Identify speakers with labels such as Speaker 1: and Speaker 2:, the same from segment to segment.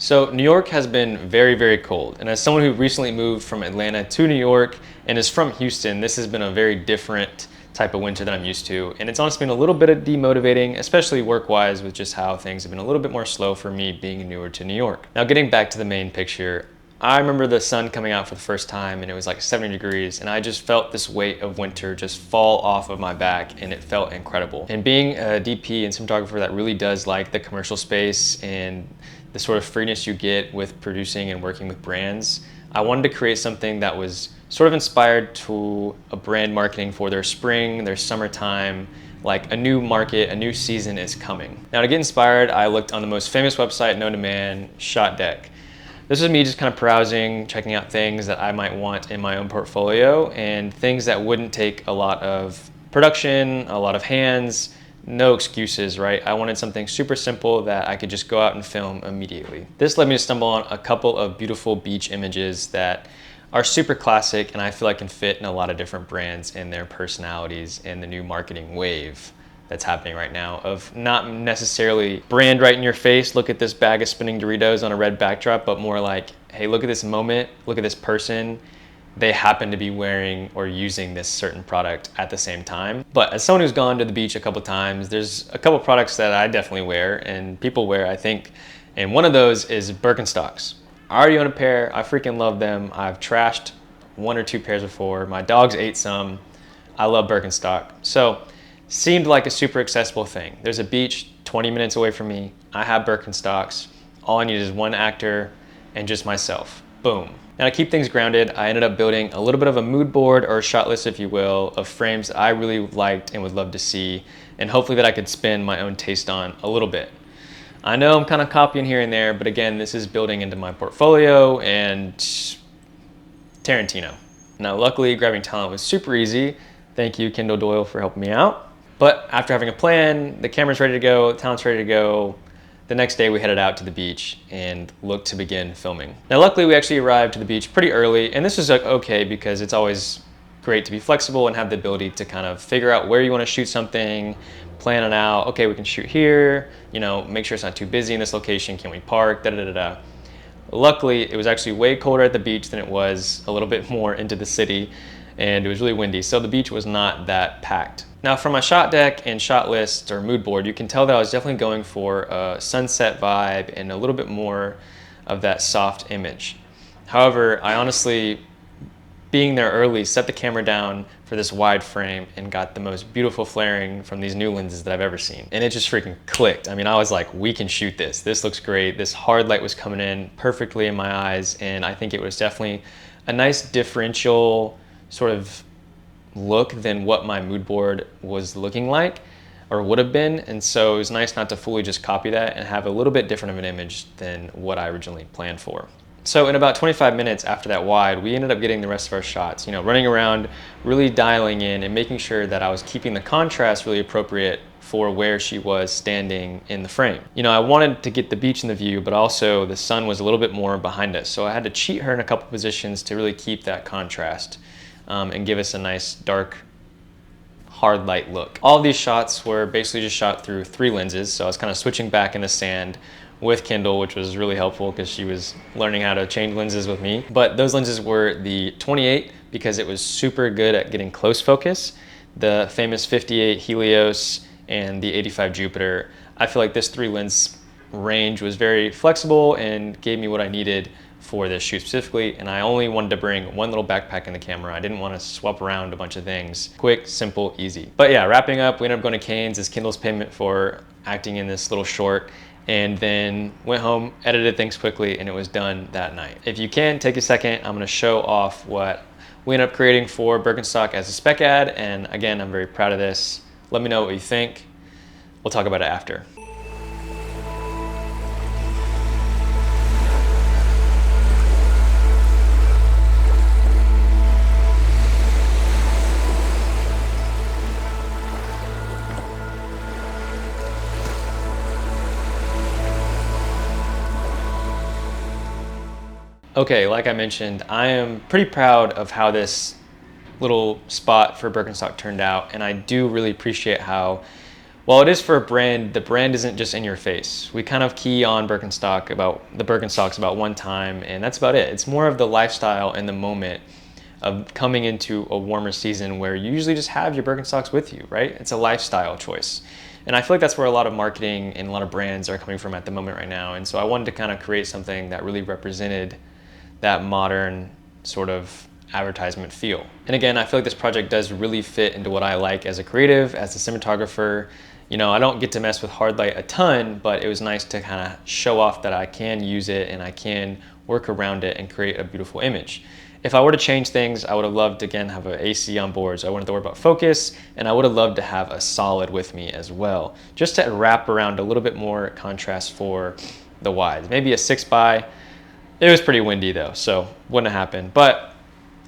Speaker 1: So New York has been very, very cold. And as someone who recently moved from Atlanta to New York and is from Houston, this has been a very different type of winter that I'm used to. And it's honestly been a little bit of demotivating, especially work-wise, with just how things have been a little bit more slow for me being newer to New York. Now, getting back to the main picture, I remember the sun coming out for the first time and it was like 70 degrees and I just felt this weight of winter just fall off of my back and it felt incredible. And being a DP and cinematographer that really does like the commercial space and the sort of freeness you get with producing and working with brands, I wanted to create something that was sort of inspired to a brand marketing for their spring, their summertime, like a new market, a new season is coming. Now to get inspired, I looked on the most famous website known to man, ShotDeck. This is me just kind of browsing, checking out things that I might want in my own portfolio and things that wouldn't take a lot of production, a lot of hands, no excuses, right? I wanted something super simple that I could just go out and film immediately. This led me to stumble on a couple of beautiful beach images that are super classic and I feel like can fit in a lot of different brands and their personalities in the new marketing wave that's happening right now of not necessarily brand right in your face, look at this bag of spinning Doritos on a red backdrop, but more like, hey, look at this moment, look at this person. They happen to be wearing or using this certain product at the same time. But as someone who's gone to the beach a couple times, there's a couple products that I definitely wear and people wear, I think. And one of those is Birkenstocks. I already own a pair, I freaking love them. I've trashed 1 or 2 pairs before. My dogs ate some. I love Birkenstock. So seemed like a super accessible thing. There's a beach 20 minutes away from me. I have Birkenstocks. All I need is one actor and just myself. Boom. Now to keep things grounded, I ended up building a little bit of a mood board or a shot list, if you will, of frames that I really liked and would love to see, and hopefully that I could spin my own taste on a little bit. I know I'm kind of copying here and there, but again, this is building into my portfolio and Tarantino. Now luckily, grabbing talent was super easy. Thank you, Kendall Doyle, for helping me out. But after having a plan, the camera's ready to go, the talent's ready to go, the next day we headed out to the beach and looked to begin filming. Now luckily we actually arrived to the beach pretty early, and this was okay because it's always great to be flexible and have the ability to kind of figure out where you want to shoot something, plan it out, okay, we can shoot here, you know, make sure it's not too busy in this location, can we park, da-da-da-da. Luckily, it was actually way colder at the beach than it was a little bit more into the city, and it was really windy, so the beach was not that packed. Now from my shot deck and shot list or mood board, you can tell that I was definitely going for a sunset vibe and a little bit more of that soft image. However, I honestly, being there early, set the camera down for this wide frame and got the most beautiful flaring from these new lenses that I've ever seen. And it just freaking clicked. I mean, I was like, we can shoot this. This looks great. This hard light was coming in perfectly in my eyes, and I think it was definitely a nice differential sort of look than what my mood board was looking like or would have been. And so it was nice not to fully just copy that and have a little bit different of an image than what I originally planned for. So in about 25 minutes after that wide, we ended up getting the rest of our shots, you know, running around, really dialing in and making sure that I was keeping the contrast really appropriate for where she was standing in the frame. You know, I wanted to get the beach in the view, but also the sun was a little bit more behind us. So I had to cheat her in a couple positions to really keep that contrast. And give us a nice dark, hard light look. All of these shots were basically just shot through 3 lenses, so I was kind of switching back in the sand with Kendall, which was really helpful because she was learning how to change lenses with me. But those lenses were the 28 because it was super good at getting close focus, the famous 58 Helios, and the 85 Jupiter. I feel like this 3 lens range was very flexible and gave me what I needed for this shoot specifically, and I only wanted to bring one little backpack in the camera. I didn't want to swap around a bunch of things. Quick, simple, easy. But yeah, wrapping up, we ended up going to Cane's as Kendall's payment for acting in this little short, and then went home, edited things quickly, and it was done that night. If you can, take a second, I'm gonna show off what we ended up creating for Birkenstock as a spec ad, and again, I'm very proud of this. Let me know what you think. We'll talk about it after. Okay, like I mentioned, I am pretty proud of how this little spot for Birkenstock turned out, and I do really appreciate how While it is for a brand, the brand isn't just in your face. We kind of key on Birkenstocks about one time, and that's about it. It's more of the lifestyle and the moment of coming into a warmer season where you usually just have your Birkenstocks with you, right? It's a lifestyle choice. And I feel like that's where a lot of marketing and a lot of brands are coming from at the moment right now. And so I wanted to kind of create something that really represented that modern sort of advertisement feel. And again, I feel like this project does really fit into what I like as a creative, as a cinematographer. You know, I don't get to mess with hard light a ton, but it was nice to kind of show off that I can use it and I can work around it and create a beautiful image. If I were to change things, I would have loved to, again, have an AC on board, so I wouldn't have to worry about focus, and I would have loved to have a solid with me as well, just to wrap around a little bit more contrast for the wides. Maybe a 6x. It was pretty windy though, so wouldn't have happened. But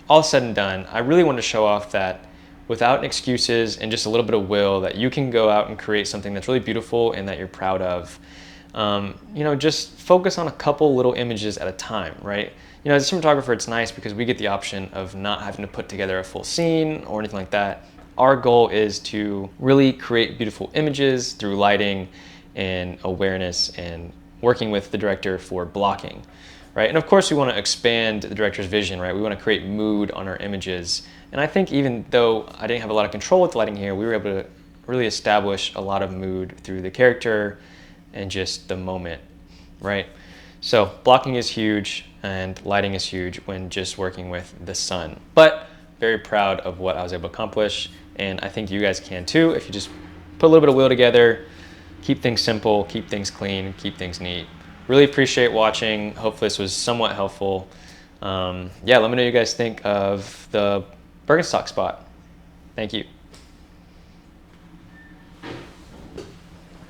Speaker 1: all said and done, I really wanted to show off that without excuses and just a little bit of will, that you can go out and create something that's really beautiful and that you're proud of. You know, just focus on a couple little images at a time, right? You know, as a cinematographer, it's nice because we get the option of not having to put together a full scene or anything like that. Our goal is to really create beautiful images through lighting and awareness and working with the director for blocking, right? And of course, we want to expand the director's vision, right? We want to create mood on our images. And I think even though I didn't have a lot of control with the lighting here, we were able to really establish a lot of mood through the character and just the moment, right? So blocking is huge and lighting is huge when just working with the sun. But very proud of what I was able to accomplish. And I think you guys can too if you just put a little bit of will together, keep things simple, keep things clean, keep things neat. Really appreciate watching. Hopefully this was somewhat helpful. Yeah, let me know what you guys think of the Birkenstock spot. Thank you.